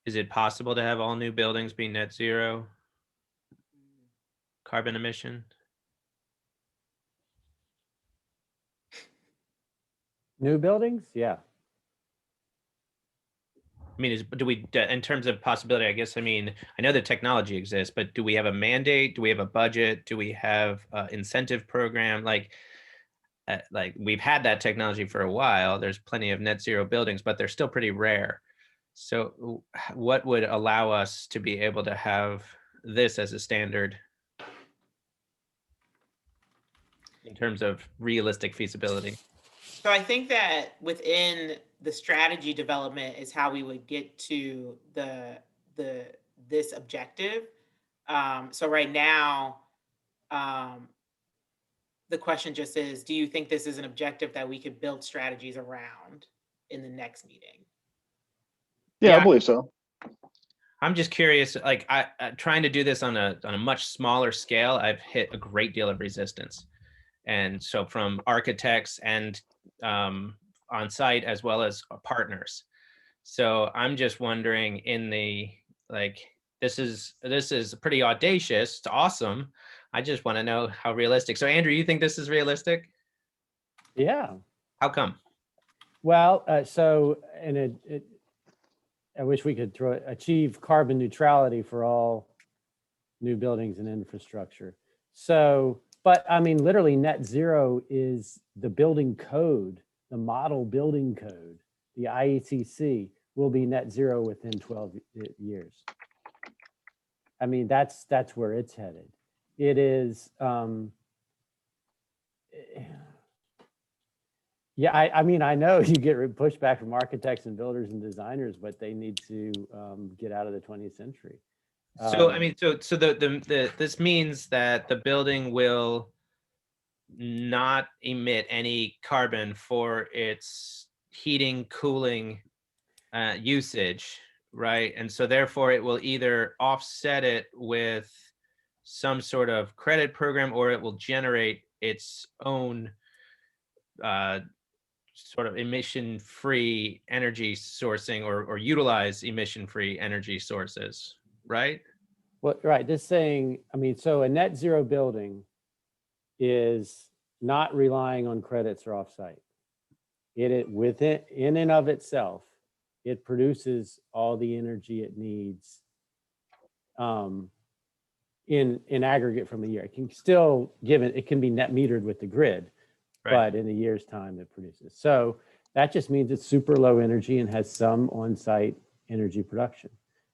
Is it possible to have all new buildings be net zero carbon emission? New buildings? Yeah. I mean, do we, in terms of possibility, I guess, I mean, I know the technology exists, but do we have a mandate? Do we have a budget? Do we have an incentive program? Like we've had that technology for a while. There's plenty of net zero buildings, but they're still pretty rare. So what would allow us to be able to have this as a standard in terms of realistic feasibility? So I think that within the strategy development is how we would get to the this objective. So right now, um, the question just is, do you think this is an objective that we could build strategies around in the next meeting? Yeah, I Yeah. believe so. I'm just curious, like I trying to do this on a much smaller scale, I've hit a great deal of resistance. And so from architects and on site as well as partners. So I'm just wondering like, this is pretty audacious. It's awesome. I just want to know how realistic. So Andrew, you think this is realistic? Yeah. How come? Well, I wish we could achieve carbon neutrality for all new buildings and infrastructure. So, but I mean, literally net zero is the building code, the model building code, the IECC will be net zero within 12 years. I mean, that's where it's headed. It is, yeah, I mean, I know you get pushback from architects and builders and designers, but they need to get out of the 20th century. So I mean, so this means that the building will not emit any carbon for its heating, cooling usage, right? And so therefore it will either offset it with some sort of credit program, or it will generate its own sort of emission-free energy sourcing, or utilize emission-free energy sources, right? Well, right, this saying, I mean, so a net zero building is not relying on credits or offsite. Within, in and of itself, it produces all the energy it needs in aggregate from a year. It can still it can be net metered with the grid, right, but in a year's time it produces. So that just means it's super low energy and has some on-site energy production.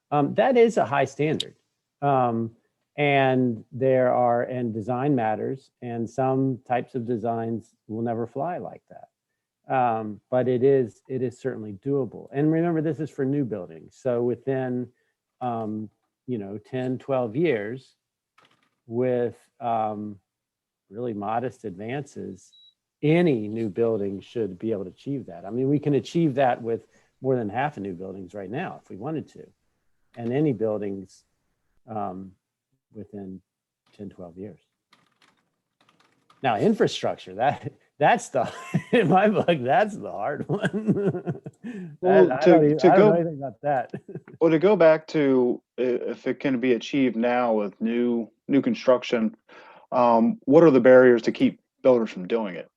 That is a high standard. And design matters, and some types of designs will never fly like that. But it is certainly doable. And remember, this is for new buildings. So within 10, 12 years, with really modest advances, any new building should be able to achieve that. I mean, we can achieve that with more than half of new buildings right now if we wanted to. And any buildings within 10, 12 years. Now, infrastructure, that's the, in my book, that's the hard one. Well, I don't know anything about that. Well, to go back to if it can be achieved now with new construction, what are the barriers to keep builders from doing it?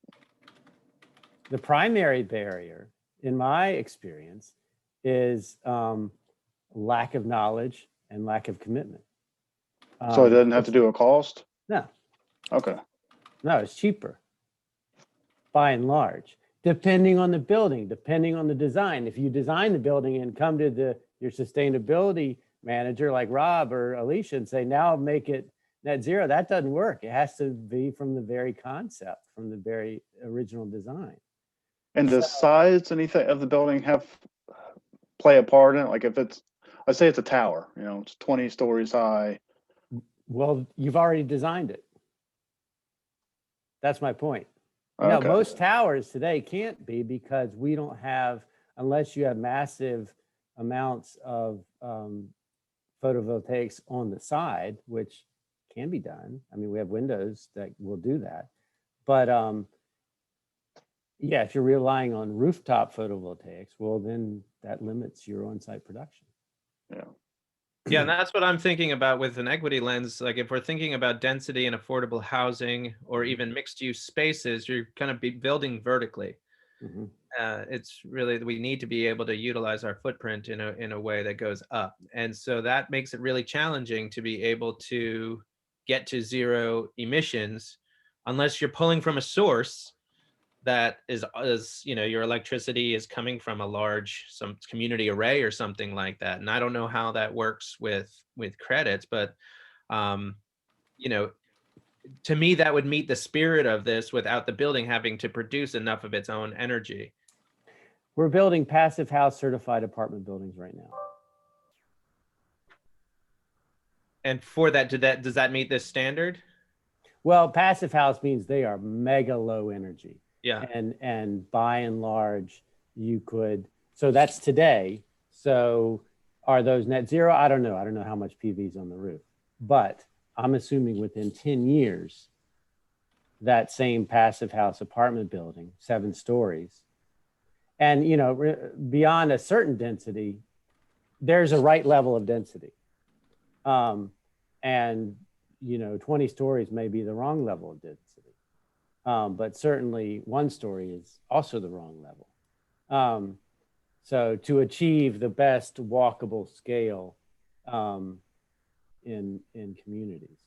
The primary barrier, in my experience, is lack of knowledge and lack of commitment. So it doesn't have to do with cost? No. Okay. No, it's cheaper by and large, depending on the building, depending on the design. If you design the building and come to your sustainability manager like Rob or Alicia and say, now make it net zero, that doesn't work. It has to be from the very concept, from the very original design. And does size anything of the building play a part in it? Like if let's say it's a tower, it's 20 stories high. Well, you've already designed it. That's my point. Okay. No, most towers today can't be, because we don't have, unless you have massive amounts of photovoltaics on the side, which can be done. I mean, we have windows that will do that. But yeah, if you're relying on rooftop photovoltaics, well, then that limits your on-site production. Yeah, and that's what I'm thinking about with an equity lens. Like if we're thinking about density and affordable housing or even mixed use spaces, you're kind of be building vertically. Mhm. It's really, we need to be able to utilize our footprint in a way that goes up. And so that makes it really challenging to be able to get to zero emissions unless you're pulling from a source that is your electricity is coming from a large some community array or something like that. And I don't know how that works with credits, but um you know to me that would meet the spirit of this without the building having to produce enough of its own energy. We're building passive house certified apartment buildings right now. And for that, does that meet this standard? Well, passive house means they are mega low energy. Yeah. And by and large, you could, so that's today. So are those net zero? I don't know. I don't know how much PV is on the roof, but I'm assuming within 10 years, that same passive house apartment building, 7 stories, and beyond a certain density, there's a right level of density. And 20 stories may be the wrong level of density. But certainly 1 story is also the wrong level. So to achieve the best walkable scale in communities.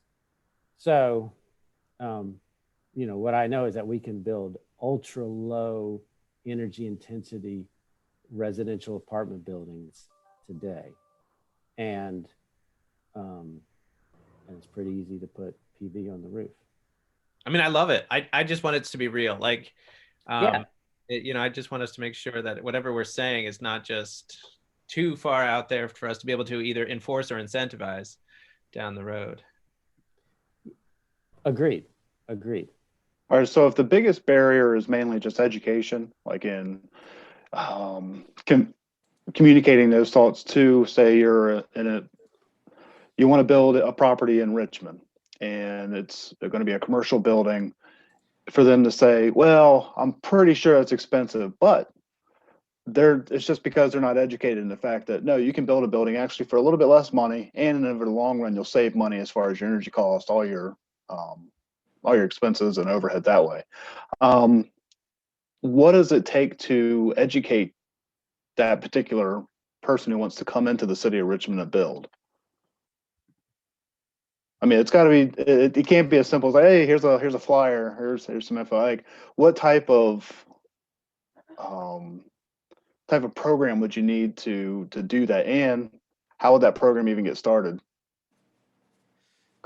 So, what I know is that we can build ultra low energy intensity residential apartment buildings today. And it's pretty easy to put PV on the roof. I mean, I love it. I just want it to be real. Like, Yeah. I just want us to make sure that whatever we're saying is not just too far out there for us to be able to either enforce or incentivize down the road. Agreed. All right, so if the biggest barrier is mainly just education, like in communicating those thoughts to, say, you want to build a property in Richmond, and it's going to be a commercial building, for them to say, well, I'm pretty sure it's expensive, but it's just because they're not educated in the fact that no, you can build a building actually for a little bit less money, and over the long run, you'll save money as far as your energy cost, all your expenses and overhead that way. What does it take to educate that particular person who wants to come into the city of Richmond and build? I mean, it's got to be. It can't be as simple as, hey, here's a flyer, here's some info. Like, what type of program would you need to do that, and how would that program even get started?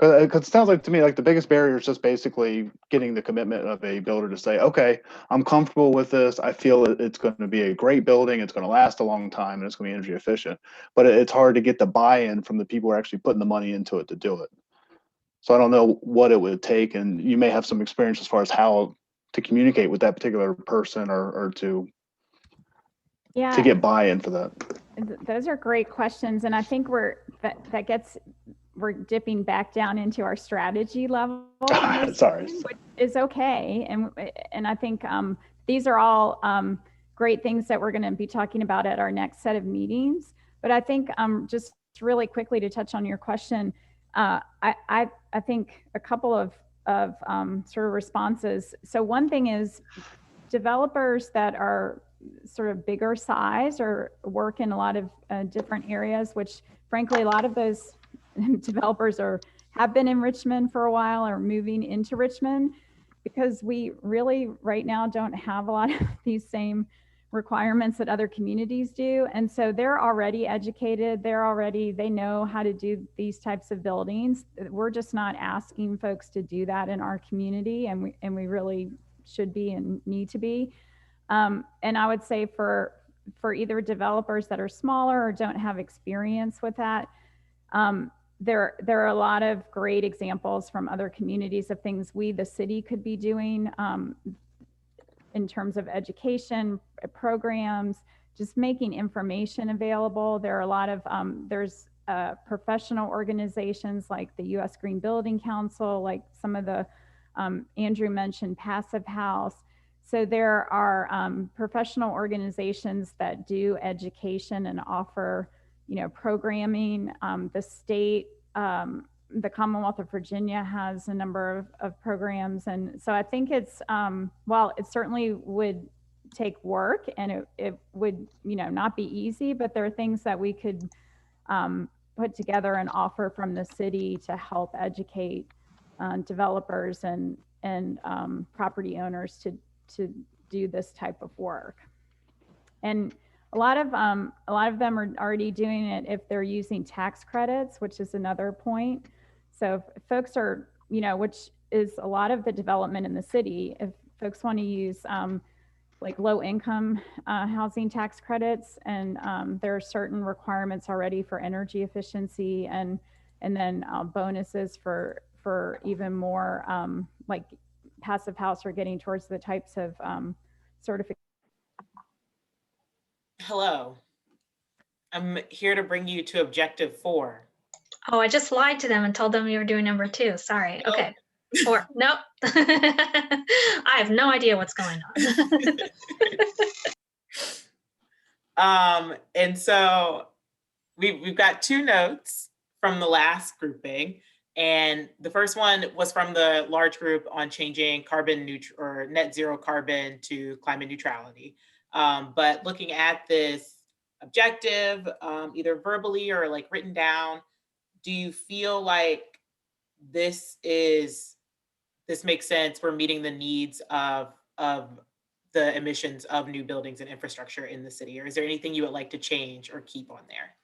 Because it sounds like to me like the biggest barrier is just basically getting the commitment of a builder to say, okay, I'm comfortable with this. I feel it's going to be a great building. It's going to last a long time, and it's going to be energy efficient. But it's hard to get the buy-in from the people who are actually putting the money into it to do it. So I don't know what it would take, and you may have some experience as far as how to communicate with that particular person or to get buy-in for that. Those are great questions, and I think we're dipping back down into our strategy level. Sorry. Which is okay, and I think these are all great things that we're going to be talking about at our next set of meetings. But I think just really quickly to touch on your question, I think a couple of sort of responses. So one thing is developers that are sort of bigger size or work in a lot of different areas, which frankly, a lot of those developers have been in Richmond for a while or moving into Richmond, because we really right now don't have a lot of these same requirements that other communities do. And so they're already educated. They know how to do these types of buildings. We're just not asking folks to do that in our community, and we really should be and need to be. And I would say for either developers that are smaller or don't have experience with that, there are a lot of great examples from other communities of things we, the city, could be doing in terms of education programs, just making information available. There are a lot of, there's professional organizations like the U.S. Green Building Council, like some of the, Andrew mentioned Passive House. So there are professional organizations that do education and offer programming. The state, the Commonwealth of Virginia has a number of programs. And so I think it's, while it certainly would take work and it would, not be easy, but there are things that we could put together and offer from the city to help educate developers and property owners to do this type of work. And a lot of them are already doing it if they're using tax credits, which is another point. So if folks are, which is a lot of the development in the city, if folks want to use like low income housing tax credits, and there are certain requirements already for energy efficiency and then bonuses for even more like passive house or getting towards the types of certification. Hello, I'm here to bring you to objective 4. Oh, I just lied to them and told them we were doing number 2. Sorry. Nope. Okay. 4. Nope. I have no idea what's going on. And so we've got 2 notes from the last grouping. And the first one was from the large group on changing carbon neutral or net zero carbon to climate neutrality. But looking at this objective, either verbally or like written down, do you feel like this makes sense for meeting the needs of the emissions of new buildings and infrastructure in the city? Or is there anything you would like to change or keep on there?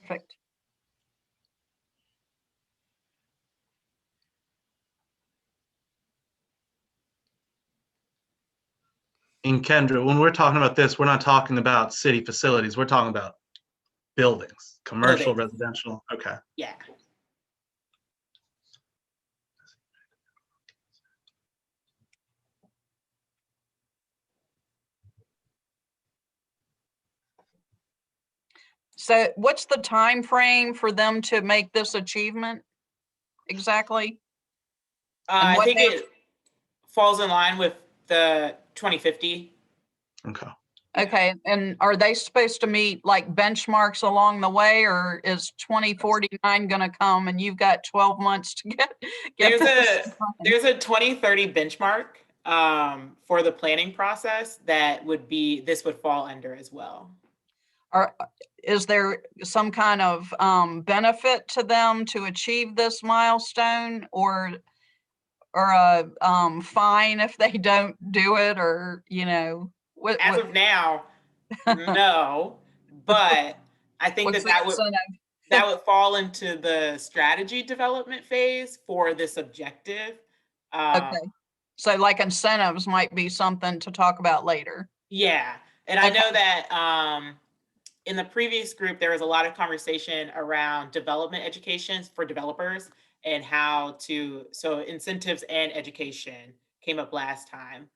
Perfect. And Kendra, when we're talking about this, we're not talking about city facilities. We're talking about buildings, commercial, residential. Okay. Yeah. So what's the time frame for them to make this achievement exactly? I think it falls in line with the 2050. Okay. Okay, and are they supposed to meet like benchmarks along the way, or is 2049 going to come and you've got 12 months to get there's a 2030 benchmark for the planning process that this would fall under as well. Is there some kind of benefit to them to achieve this milestone, or a fine if they don't do it, or as of now, no, but I think that would fall into the strategy development phase for this objective. Okay, so like incentives might be something to talk about later. Yeah, and I know that in the previous group, there was a lot of conversation around development education for developers and so incentives and education came up last time.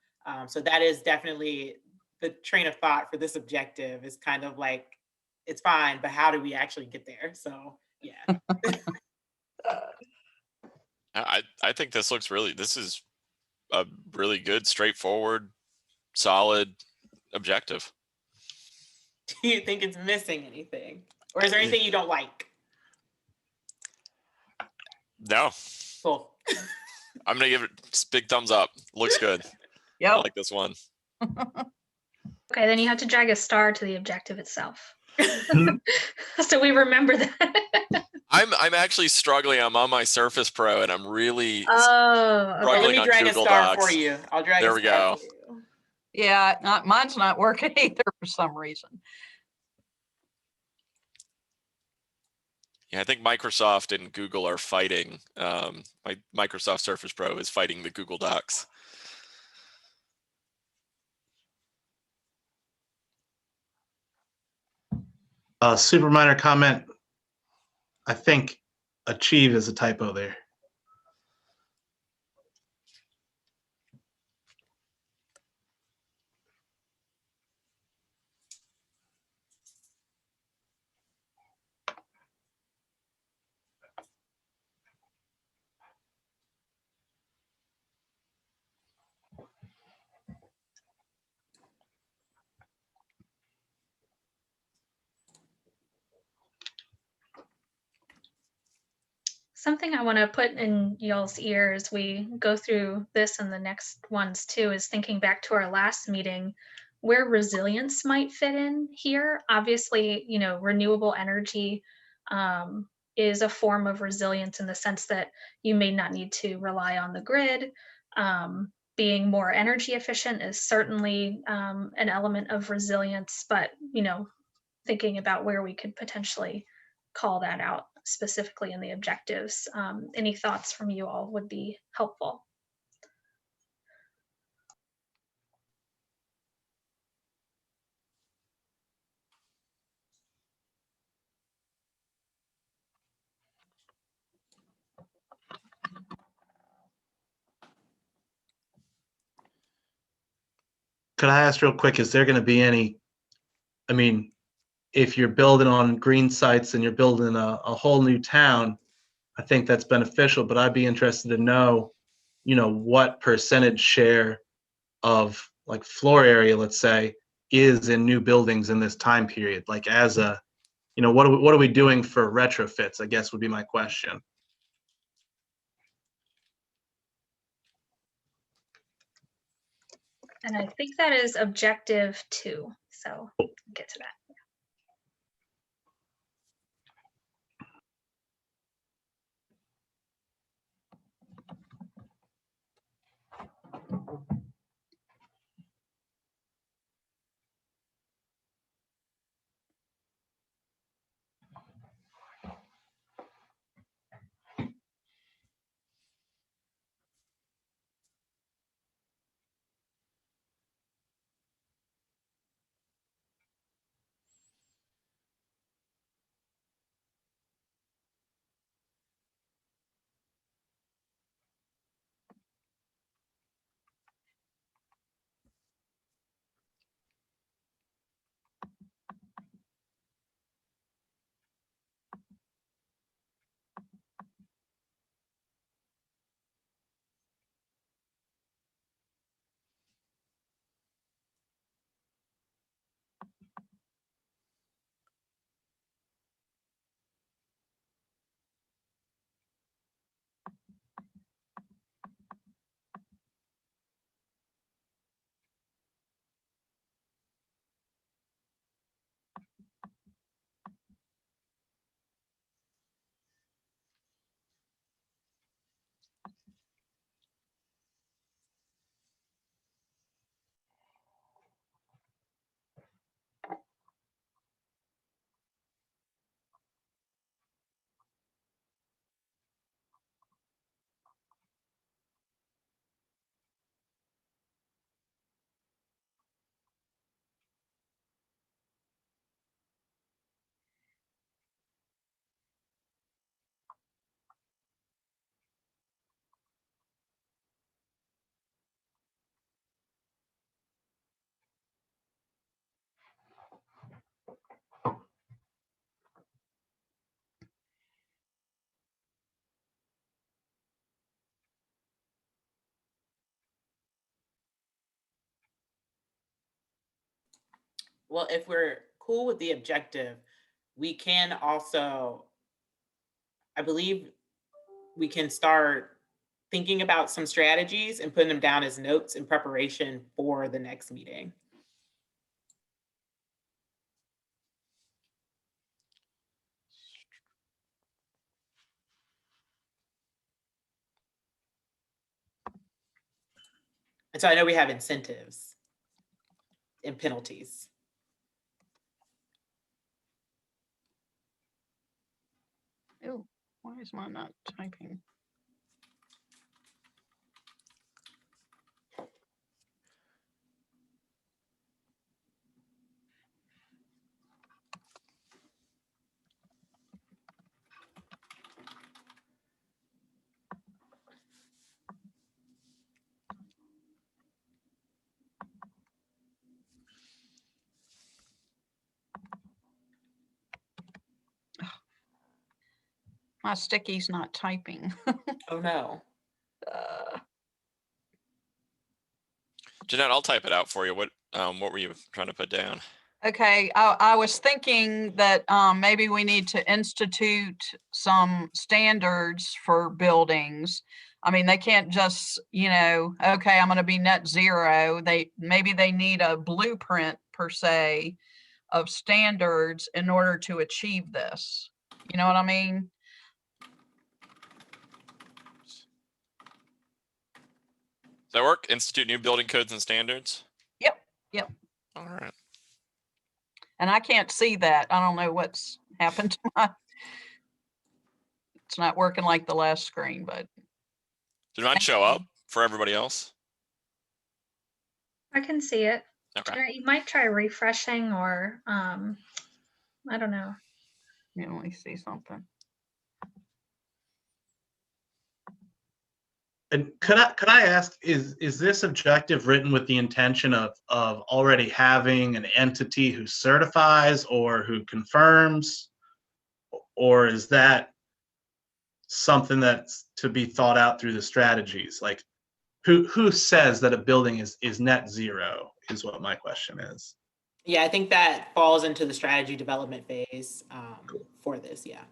So that is definitely the train of thought for this objective, is kind of like, it's fine, but how do we actually get there? So yeah. I think this is a really good, straightforward, solid objective. Do you think it's missing anything? Or is there anything you don't like? No. Cool. I'm going to give it a big thumbs up. Looks good. Yep. I like this one. Okay, then you have to drag a star to the objective itself. So we remember that. I'm actually struggling. I'm on my Surface Pro and I'm really struggling. Let me drag Google a star Docs. for you. I'll drag there a we star go. for you. Yeah, mine's not working either for some reason. Yeah, I think Microsoft and Google are fighting. My Microsoft Surface Pro is fighting the Google Docs. Super minor comment. I think achieve is a typo there. Something I want to put in y'all's ear as we go through this and the next ones too is thinking back to our last meeting where resilience might fit in here. Obviously, you know, renewable energy is a form of resilience in the sense that you may not need to rely on the grid. Being more energy efficient is certainly an element of resilience, but, you know, thinking about where we could potentially call that out specifically in the objectives. Any thoughts from you all would be helpful. Could I ask real quick, is there going to be any, I mean, if you're building on green sites and you're building a whole new town, I think that's beneficial, but I'd be interested to know, you know, what percentage share of like floor area, let's say, is in new buildings in this time period? Like as a, you know, what are we doing for retrofits, I guess would be my question. And I think that is objective 2. So we'll get to that. Well, if we're cool with the objective, we can also, I believe we can start thinking about some strategies and putting them down as notes in preparation for the next meeting. And so I know we have incentives and penalties. Oh, why is mine not typing? My sticky's not typing. Oh no. Jeanette, I'll type it out for you. What were you trying to put down? Okay, I was thinking that maybe we need to institute some standards for buildings. I mean, they can't just, okay, I'm going to be net zero. Maybe they need a blueprint per se of standards in order to achieve this. You know what I mean? Does that work? Institute new building codes and standards? Yep. All right. And I can't see that. I don't know what's happened to my, it's not working like the last screen, but. Did mine show up for everybody else? I can see it. Okay. Jared, you might try refreshing or, I don't know. Yeah, let me see something. And could I ask, is this objective written with the intention of already having an entity who certifies or who confirms, or is that something that's to be thought out through the strategies? Like, who says that a building is net zero is what my question is. Yeah, I think that falls into the strategy development phase for this. Yeah.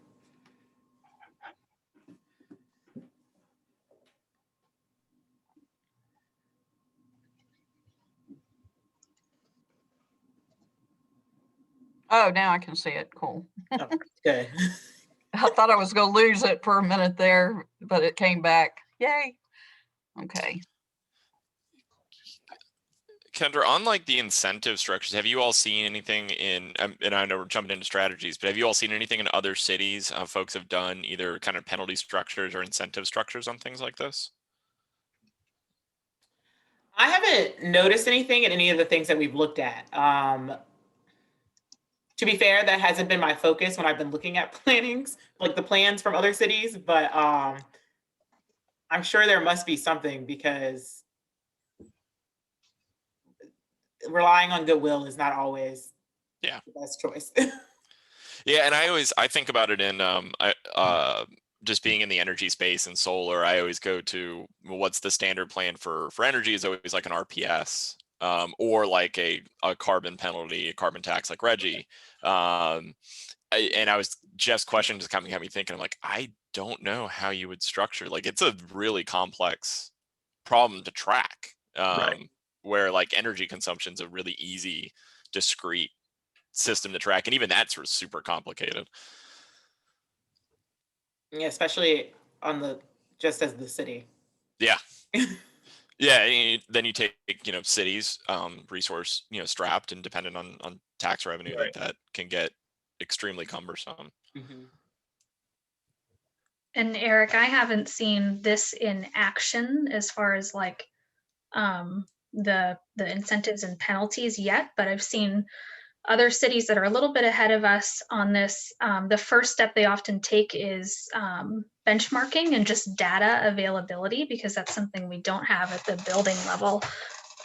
Oh, now I can see it. Cool. Oh, good. I thought I was going to lose it for a minute there, but it came back. Yay. Okay. Kendra, on like the incentive structures, have you all seen anything in, and I know we're jumping into strategies, but have you all seen anything in other cities folks have done either kind of penalty structures or incentive structures on things like this? I haven't noticed anything in any of the things that we've looked at. To be fair, that hasn't been my focus when I've been looking at plannings, like the plans from other cities, but I'm sure there must be something, because relying on goodwill is not always the best choice. Yeah, and I think about it in just being in the energy space and solar. I always go to, well, what's the standard plan for energy is always like an RPS or like a carbon penalty, a carbon tax like Reggie. And I was, Jeff's question just kind of got me thinking, I'm like, I don't know how you would structure, like, it's a really complex problem to track. Right. Where like energy consumption is a really easy, discrete system to track, and even that's sort of super complicated. Yeah, especially on the just as the city. Yeah. Yeah, then you take cities resource strapped and dependent on tax revenue, Right. that can get extremely cumbersome. Mm-hmm. And Eric, I haven't seen this in action as far as like the incentives and penalties yet, but I've seen other cities that are a little bit ahead of us on this. The first step they often take is benchmarking and just data availability, because that's something we don't have at the building level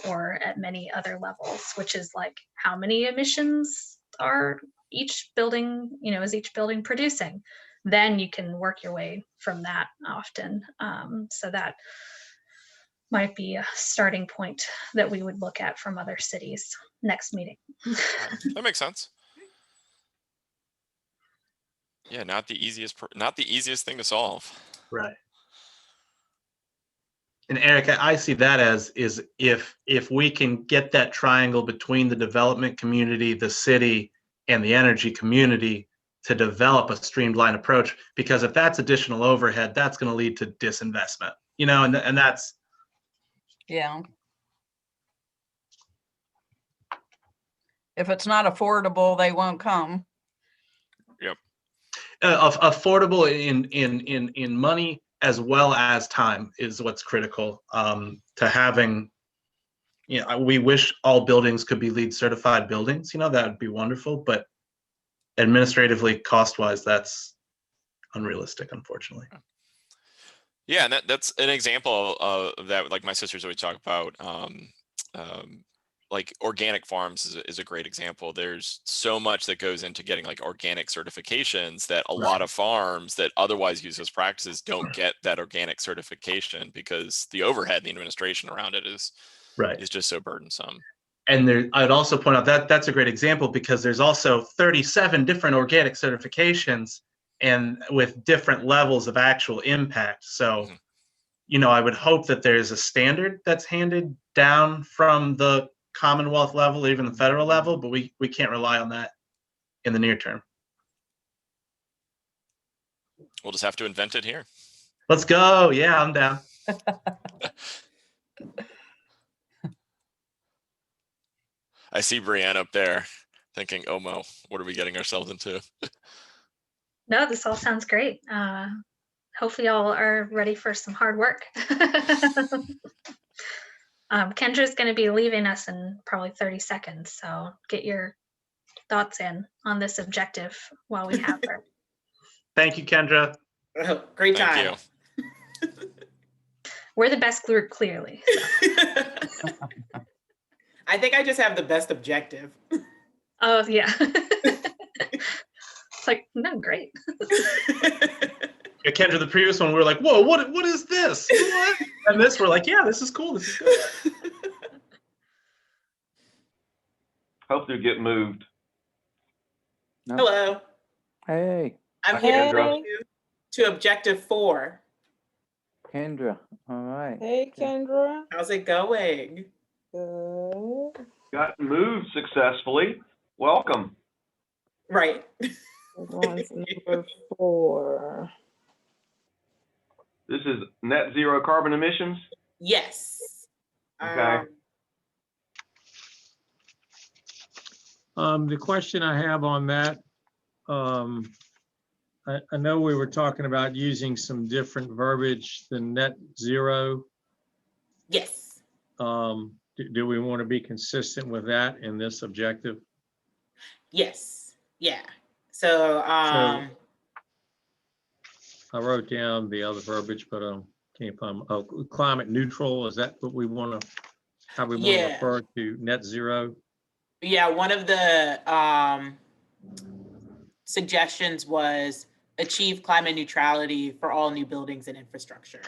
or at many other levels, which is like how many emissions are each building, is each building producing? Then you can work your way from that often. So that might be a starting point that we would look at from other cities next meeting. That makes sense. Yeah, not the easiest thing to solve. Right. And Eric, I see that as is if we can get that triangle between the development community, the city, and the energy community to develop a streamlined approach, because if that's additional overhead, that's going to lead to disinvestment, and that's. Yeah. If it's not affordable, they won't come. Yep. Affordable in money as well as time is what's critical to having. We wish all buildings could be LEED certified buildings. That would be wonderful, but administratively, cost-wise, that's unrealistic, unfortunately. Yeah, and that's an example of that. Like my sisters always talk about, like organic farms is a great example. There's so much that goes into getting like organic certifications that a lot of farms that otherwise use those practices don't get that organic certification because the overhead and the administration around it is just so burdensome. And there, I'd also point out that that's a great example because there's also 37 different organic certifications and with different levels of actual impact. So, Mhm. you know, I would hope that there's a standard that's handed down from the Commonwealth level, even the federal level, but we can't rely on that in the near term. We'll just have to invent it here. Let's go. Yeah, I'm down. I see Brienne up there thinking, oh, Mo, what are we getting ourselves into? No, this all sounds great. Hopefully y'all are ready for some hard work. Kendra's going to be leaving us in probably 30 seconds. So get your thoughts in on this objective while we have her. Thank you, Kendra. Oh, great Thank time. you. We're the best group, clearly. So. I think I just have the best objective. Oh, yeah. It's like, no, great. Yeah, Kendra, the previous one, we were like, whoa, what is this? What? And this, we're like, yeah, this is cool. This is good. Hope you get moved. No. Hello. Hey, I'm Hi, here Kendra. to objective 4. Kendra. All right. Hey, Kendra. How's it going? Good. Got moved successfully. Welcome. Right. We're on to number 4. This is net zero carbon emissions. Yes. Okay. The question I have on that, I know we were talking about using some different verbiage than net zero. Yes. Do we want to be consistent with that in this objective? Yes. Yeah. So, I wrote down the other verbiage, but can't find. Oh, climate neutral. Is that what we want to? How we want to Yeah. refer to net zero? yeah, one of the suggestions was achieve climate neutrality for all new buildings and infrastructure.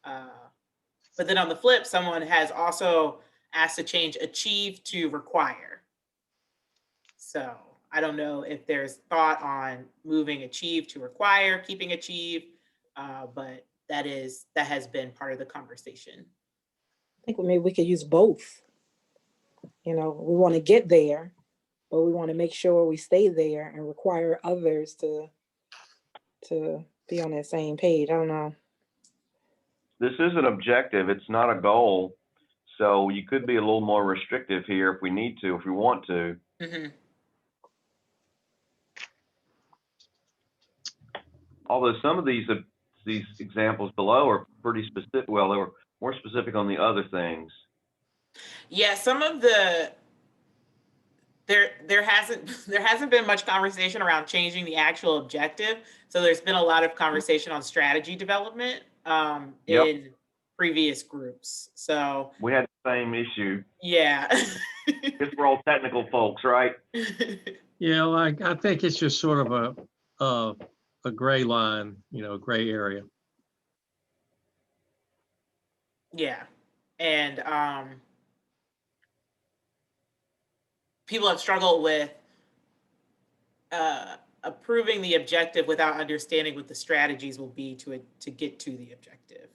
But then on the flip, someone has also asked to change achieve to require. So I don't know if there's thought on moving achieve to require, keeping achieve, but that has been part of the conversation. I think maybe we could use both. You know, we want to get there, but we want to make sure we stay there and require others to be on that same page. I don't know. This is an objective. It's not a goal. So you could be a little more restrictive here if we need to, if we want to. Mm-hmm. Although some of these examples below are pretty specific. Well, they were more specific on the other things. Yeah, some of the there hasn't been much conversation around changing the actual objective. So there's been a lot of conversation on strategy development Yep. in previous groups. So We had the same issue. yeah. Guess we're all technical folks, right? Yeah, like I think it's just sort of a gray line, you know, gray area. Yeah. And people have struggled with approving the objective without understanding what the strategies will be to get to the objective.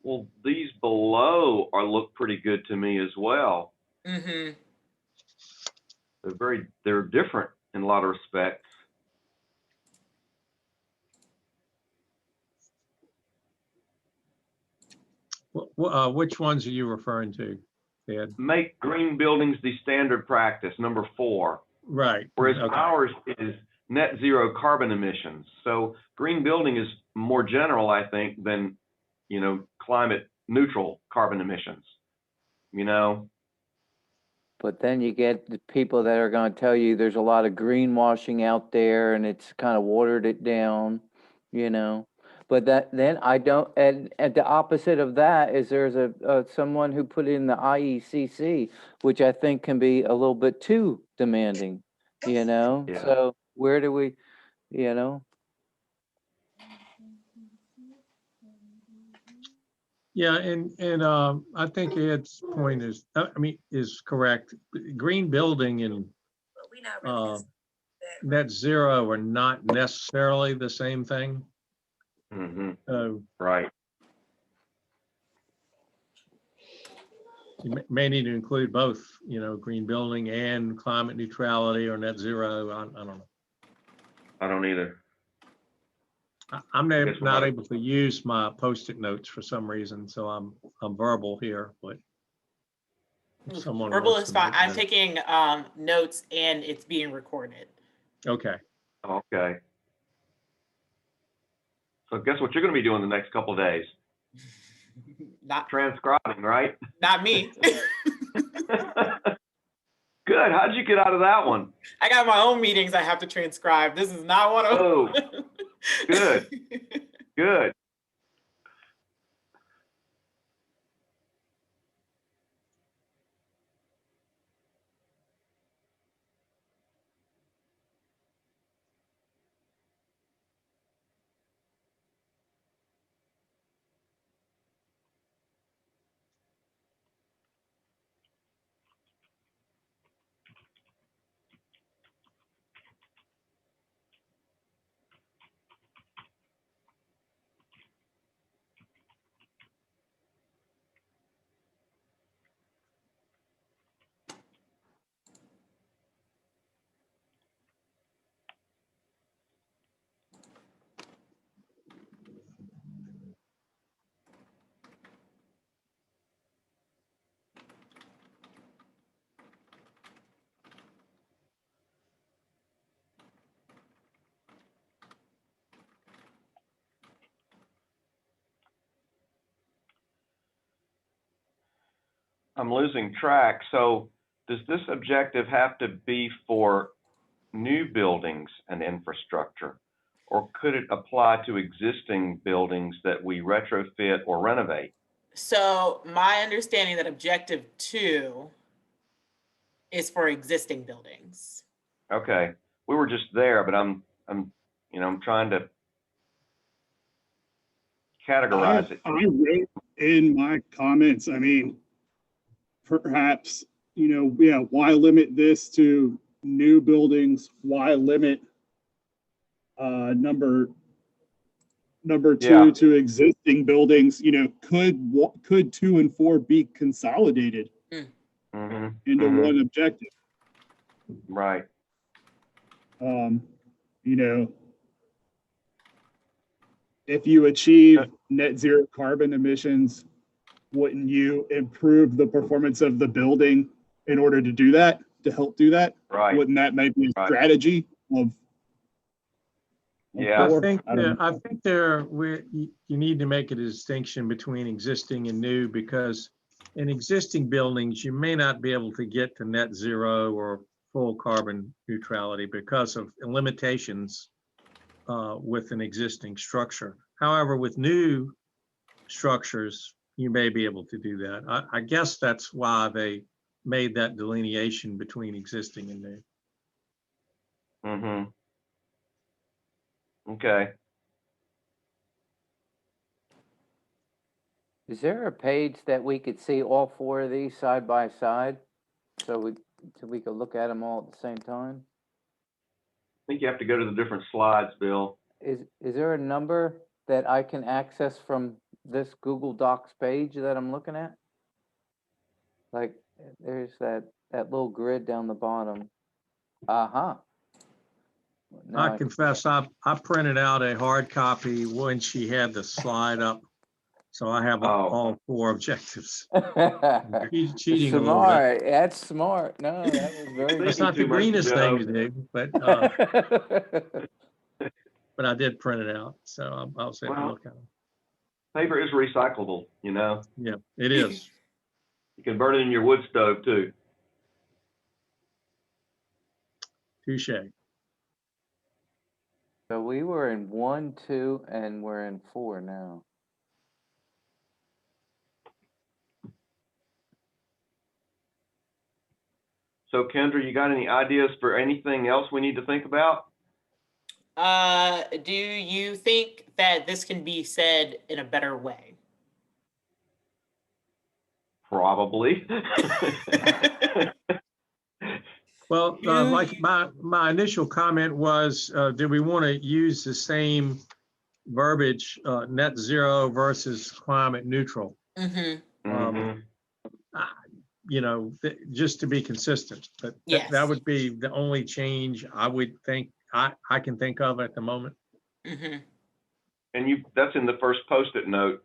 Well, these below look pretty good to me as well. Mm-hmm. They're different in a lot of respects. Which ones are you referring to, Ed? Make green buildings the standard practice, number 4. Right. Whereas Okay. ours is net zero carbon emissions. So green building is more general, I think, than, you know, climate neutral carbon emissions, you know? But then you get the people that are going to tell you there's a lot of greenwashing out there and it's kind of watered it down, you know. But then I don't, and the opposite of that is there's someone who put in the IECC, which I think can be a little bit too demanding, you know. Yeah. So where do we, you know? Yeah, and I think Ed's point is, is correct. Green building and net zero are not necessarily the same thing. Right. You may need to include both, green building and climate neutrality or net zero. I don't know. I don't either. I'm I guess we'll not have- able to use my Post-it notes for some reason, so I'm verbal here, but if someone Verbal wants is to fine. make I'm notes- taking notes and it's being recorded. Okay. Okay. So guess what you're going to be doing the next couple of days? Not Transcribing, right? not me. Good. How'd you get out of that one? I got my own meetings I have to transcribe. This is not one of Oh, good. Good. I'm losing track. So does this objective have to be for new buildings and infrastructure, or could it apply to existing buildings that we retrofit or renovate? So my understanding that objective 2 is for existing buildings. Okay, we were just there, but I'm trying to categorize it. I wrote in my comments, perhaps, why limit this to new buildings? Why limit number two to existing buildings? Could 2 and 4 be consolidated into one objective? Right. If you achieve net zero carbon emissions, wouldn't you improve the performance of the building in order to do that, to help do that? Right. Wouldn't that maybe a strategy of? Yeah. I think you need to make a distinction between existing and new, because in existing buildings, you may not be able to get to net zero or full carbon neutrality because of limitations with an existing structure. However, with new structures, you may be able to do that. I guess that's why they made that delineation between existing and new. Okay. Is there a page that we could see all 4 of these side by side? So we could look at them all at the same time? I think you have to go to the different slides, Bill. Is there a number that I can access from this Google Docs page that I'm looking at? Like, there's that little grid down the bottom. Now I confess, I printed out a hard copy when she had the slide up. So I have all 4 objectives. Cheating a little bit. That's smart. No, that was very It's not the greenest thing to do, but but I did print it out, so I'll say look at them. Paper is recyclable, Yeah, it is. You can burn it in your wood stove too. Touche. So we were in 1, 2, and we're in 4 now. So Kendra, you got any ideas for anything else we need to think about? Do you think that this can be said in a better way? Probably. Well, like my initial comment was, do we want to use the same verbiage, net zero versus climate neutral? Mm-hmm. You know, just to be consistent. But Yes. that would be the only change I would think I can think of at the moment. Mm-hmm. And that's in the first Post-it note.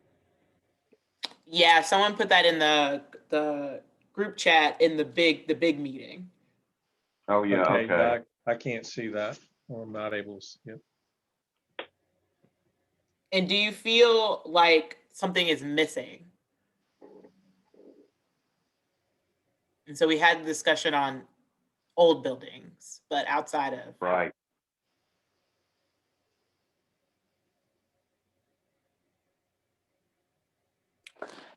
Yeah, someone put that in the group chat in the big meeting. Oh yeah, okay. I can't see that, or I'm not able to see it. And do you feel like something is missing? And so we had a discussion on old buildings, but outside of. Right.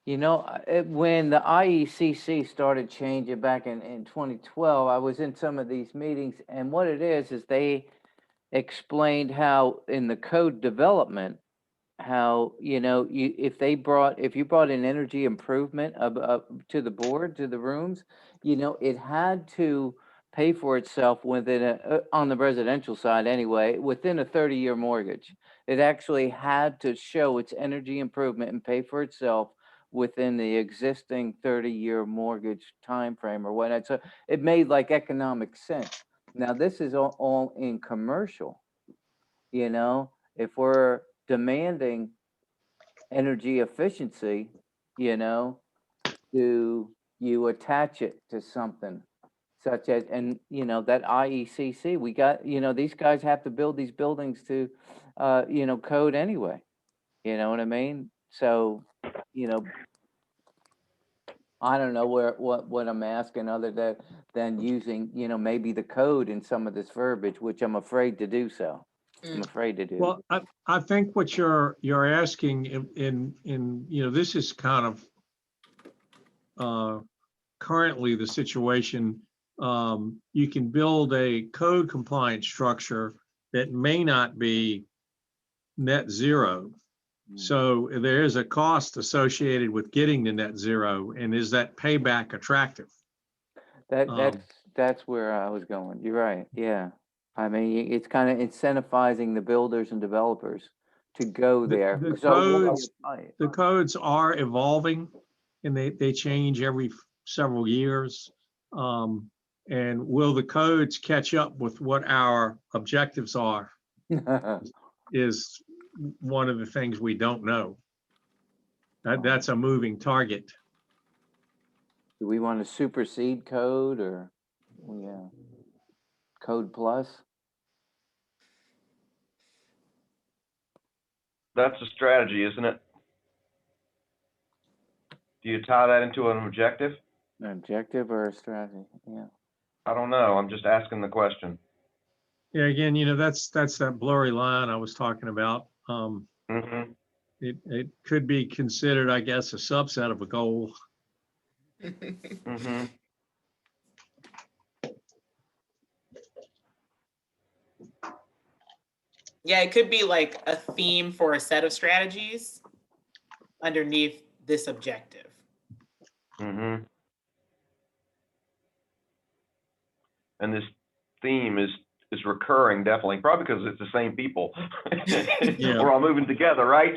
You know, when the IECC started changing back in 2012, I was in some of these meetings, and what it is they explained how in the code development, how, you know, if you brought an energy improvement to the board, to the rooms, you know, it had to pay for itself within on the residential side anyway, within a 30-year mortgage. It actually had to show its energy improvement and pay for itself within the existing 30-year mortgage time frame or whatnot. So it made like economic sense. Now this is all in commercial. You know, if we're demanding energy efficiency, you know, do you attach it to something such as, and you know, that IECC, we got, you know, these guys have to build these buildings to, you know, code anyway. You know what I mean? So, you know, I don't know what I'm asking other than using, you know, maybe the code in some of this verbiage, which I'm afraid to do so. I'm afraid to do. Well, I think what you're asking in you know, this is kind of currently the situation. You can build a code compliant structure that may not be net zero. So there is a cost associated with getting to net zero, and is that payback attractive? That's where I was going. You're right. Yeah. I mean, it's kind of incentivizing the builders and developers to go there. The codes are evolving, and they change every several years. And will the codes catch up with what our objectives are is one of the things we don't know. That's a moving target. Do we want to supersede code or, yeah, code plus? That's a strategy, isn't it? Do you tie that into an objective? An objective or a strategy? Yeah. I don't know. I'm just asking the question. Yeah, again, you know, that's that blurry line I was talking about. It could be considered, I guess, a subset of a goal. Yeah, it could be like a theme for a set of strategies underneath this objective. And this theme is recurring, definitely, probably because it's the same people. Yeah. We're all moving together, right?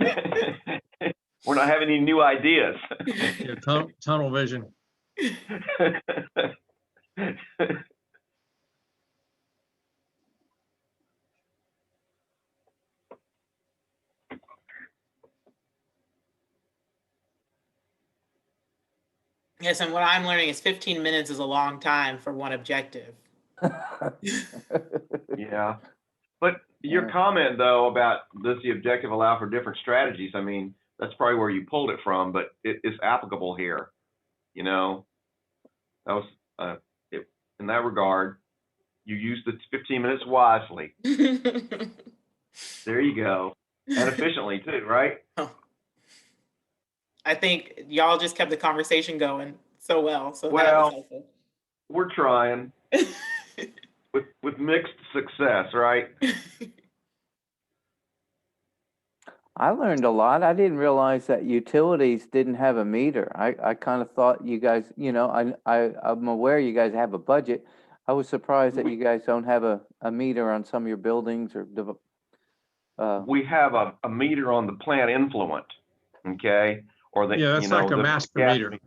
We're not having any new ideas. Yeah, tunnel vision. Yes, and what I'm learning is 15 minutes is a long time for one objective. Yeah. But your comment, though, about does the objective allow for different strategies? I mean, that's probably where you pulled it from, but it is applicable here. You know, that was in that regard, you used the 15 minutes wisely. There you go. And efficiently, too, right? I think y'all just kept the conversation going so well. So that was helpful. We're trying with mixed success, right? I learned a lot. I didn't realize that utilities didn't have a meter. I kind of thought you guys, you know, I'm aware you guys have a budget. I was surprised that you guys don't have a meter on some of your buildings or, We have a meter on the plant influent, okay? Or the, Yeah, that's like a master gas meter.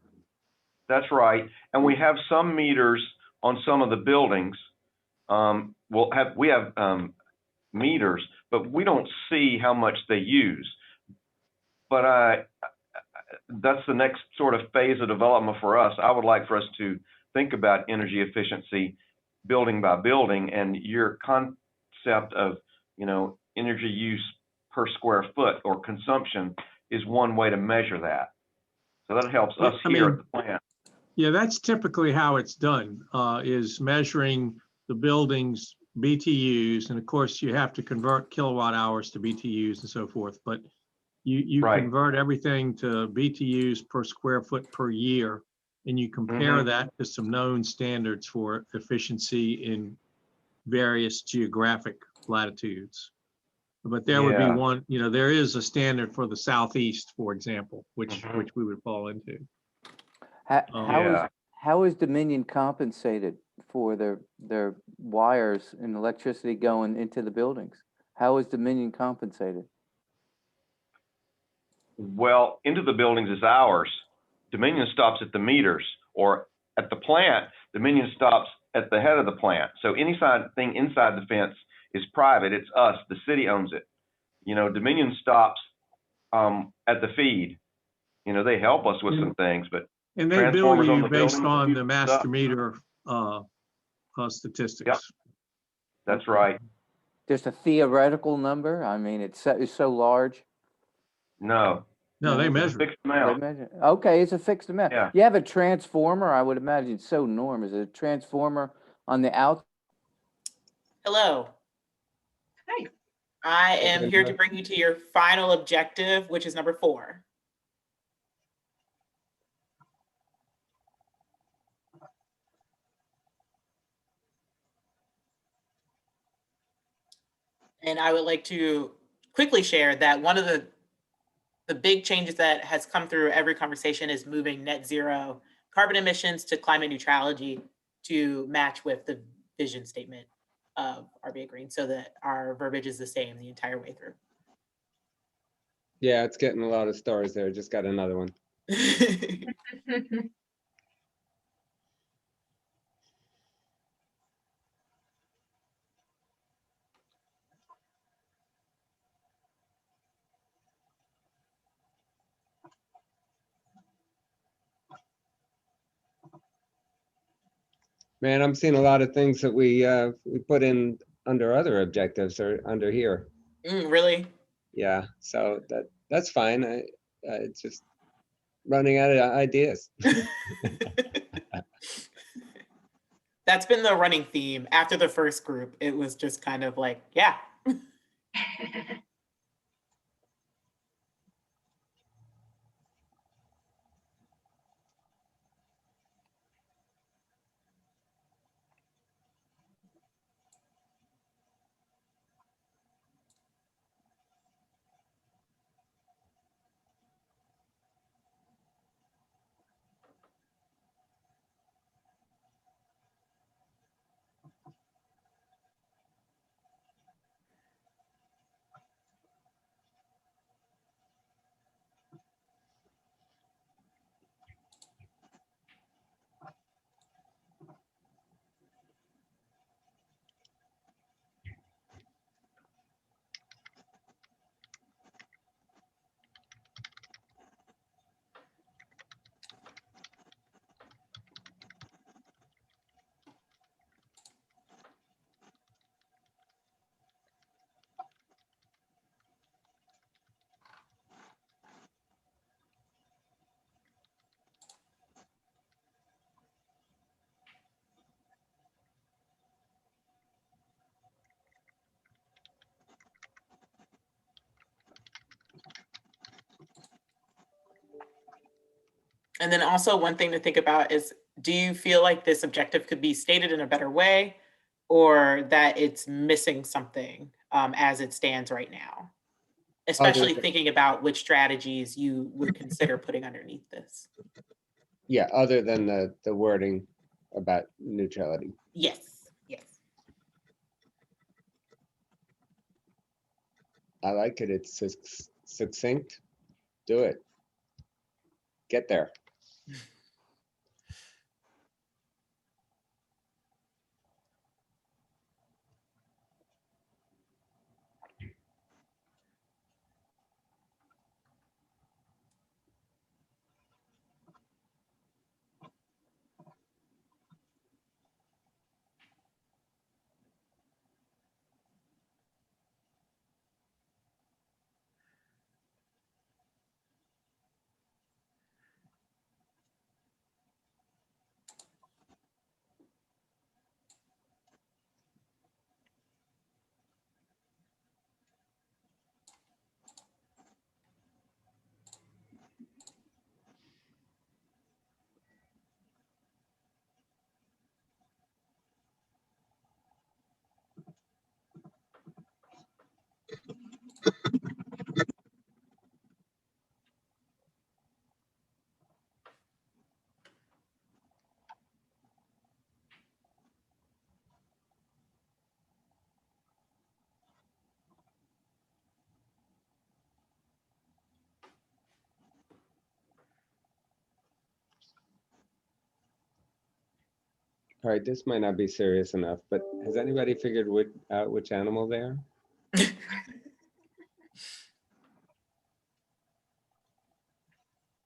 That's right. And we have some meters on some of the buildings. We have meters, but we don't see how much they use. But that's the next sort of phase of development for us. I would like for us to think about energy efficiency building by building, and your concept of, you know, energy use per square foot or consumption is one way to measure that. So that helps us here at the plant. Yeah, that's typically how it's done, is measuring the building's BTUs. And of course, you have to convert kilowatt hours to BTUs and so forth. But you Right. convert everything to BTUs per square foot per year, and you compare that to some known standards for efficiency in various geographic latitudes. But there would be one, you know, there is a standard for the Southeast, for example, which we would fall into. How is Dominion compensated for their wires and electricity going into the buildings? How is Dominion compensated? Well, into the buildings is ours. Dominion stops at the meters, or at the plant, Dominion stops at the head of the plant. So anything inside the fence is private. It's us. The city owns it. You know, Dominion stops at the feed. You know, they help us with some things, but and they bill you based on the master meter statistics. Yep. That's right. Just a theoretical number? I mean, it's so large. No, they measure. Fixed amount. Okay, it's a fixed amount. Yeah. You have a transformer, I would imagine it's so enormous. Is it a transformer on the out? Hello. Hi. I am here to bring you to your final objective, which is number 4. And I would like to quickly share that one of the big changes that has come through every conversation is moving net zero carbon emissions to climate neutrality to match with the vision statement of RVAgreen, so that our verbiage is the same the entire way through. Yeah, it's getting a lot of stars there. Just got another one. Man, I'm seeing a lot of things that we put in under other objectives or under here. Really? Yeah, so that's fine. It's just running out of ideas. That's been the running theme. After the first group, it was just kind of like, yeah. And then also one thing to think about is, do you feel like this objective could be stated in a better way, or that it's missing something as it stands right now? especially than- thinking about which strategies you would consider putting underneath this. Yeah, other than the wording about neutrality. Yes, yes. I like it. It's succinct. Do it. Get there. All right, this might not be serious enough, but has anybody figured out which animal they are?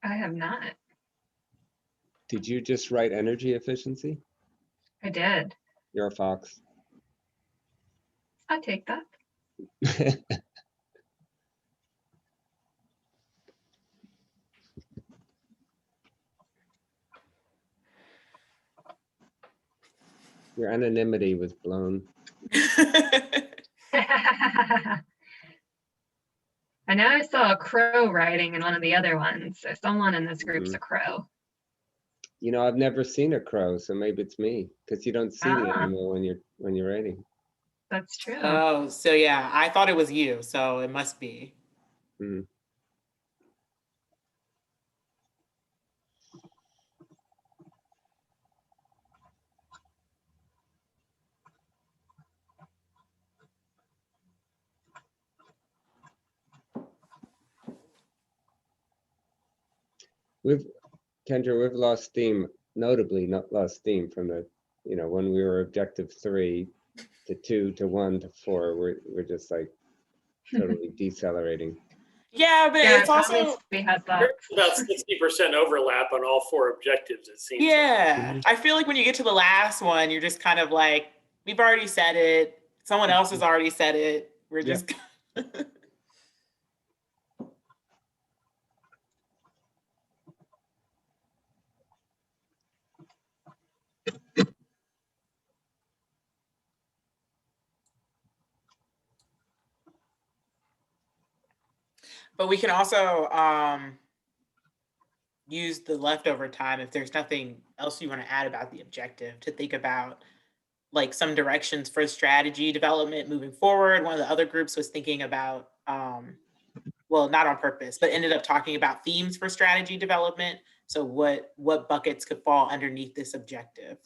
I have not. Did you just write energy efficiency? I did. You're a fox. I'll take that. Your anonymity was blown. I know I saw a crow riding in one of the other ones, so someone in this group's Mhm. a crow. You know, I've never seen a crow, so maybe it's me, because you don't see the Ah. animal when you're writing. That's true. Oh, so yeah, I thought it was you, so it must be. Mhm. Kendra, we've lost steam, notably not lost steam from the, when we were objective 3 to 2 to 1 to 4, we're just like totally decelerating. Yeah, but Yeah, it's also we had that. There's about 60% overlap on all 4 objectives, it seems. yeah. I feel like when you get to the last one, you're just kind of like, we've already said it. Someone else has already said it. We're Yep. just But we can also use the leftover time if there's nothing else you want to add about the objective to think about like some directions for strategy development moving forward. One of the other groups was thinking about, well, not on purpose, but ended up talking about themes for strategy development. So what buckets could fall underneath this objective?